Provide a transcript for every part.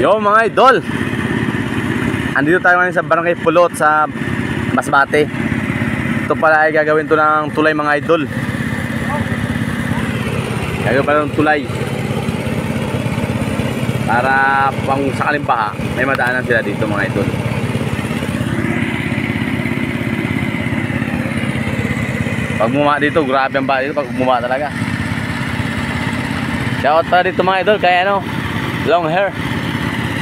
Yo mga idol, andito tayo ngayon sa Barangay Pulot sa Masbate. Ito pala ay gagawin to ng tulay mga idol. Gagawin pala ng tulay para pang sakaling baha may madaanan sila dito mga idol. Pag bumaba dito, grabe ang baha dito pag bumaba talaga. Shout out dito mga idol kaya ano, long hair.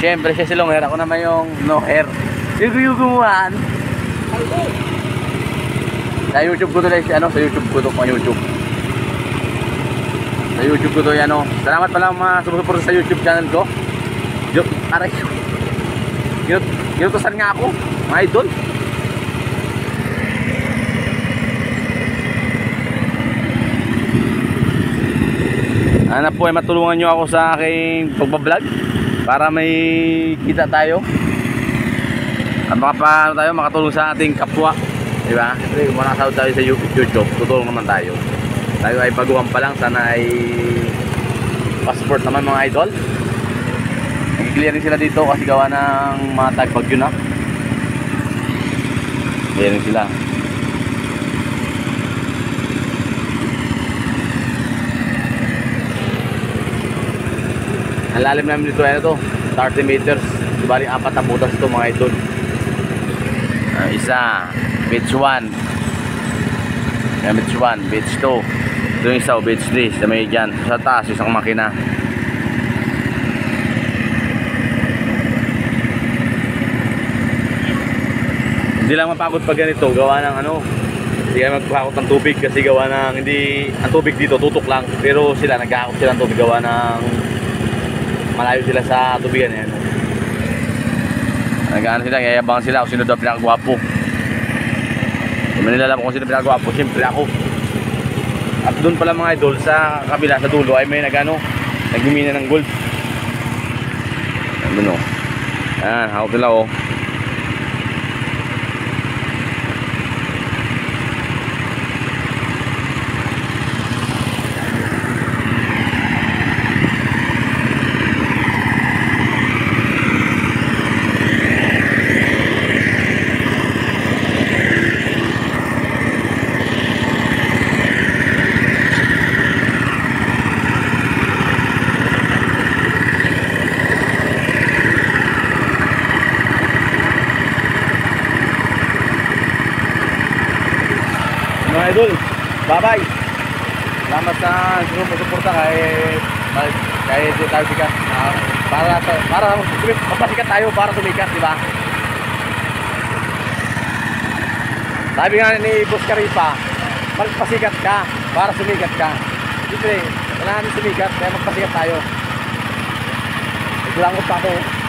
Siyempre siya si long hair, ako naman yung no hair. Yung gumawan. Sa YouTube ko to guys, ano, sa YouTube ko to, YouTube. Sa YouTube ko to yan, ano. Salamat pala mga sumusuporta sa YouTube channel ko. Aray. Ginutusan nga ako, mga idol. Ano po ay matulungan nyo ako sa aking pagbablog para may kita tayo at makapano tayo makatulong sa ating kapwa, diba? Kasi kung nakasahod tayo sa YouTube, tutulong naman tayo. Tayo ay baguhan pa lang, sana ay passport naman mga idol. Nag-clearing sila dito kasi gawa ng mga tag-bagyo na. Clearing sila. Ang lalim namin dito ay ito, 30 meters. Bali 4 na butas ito mga idol. Isa, beach 1. Beach 1, beach 2. Ito yung isa, beach 3. Sa may dyan, sa taas, isang makina. Hindi lang mapagod pag ganito, gawa ng ano, hindi kayo magpakot ng tubig kasi gawa ng, hindi, ang tubig dito tutok lang. Pero sila, naghahakot sila ng tubig gawa ng malayo sila sa tubigan yan. Nag-ano sila, yayabangan sila kung sino daw pinakagwapo. Kung manilalaman kung sino pinakagwapo, siyempre ako. At doon pala mga idol, sa kabila, sa dulo ay may nagmimina ng gold. Ano, ayan, hawak nila oh. Mga idol, bye-bye. Salamat sa sumusuporta kahit di tayo sikat. Para magpasikat tayo para sumikat, di ba? Sabi nga ni Boss Caripa, magpasikat ka para sumikat ka. Siyempre, kailangan sumikat kaya magpasikat tayo. Naglangot pa ako.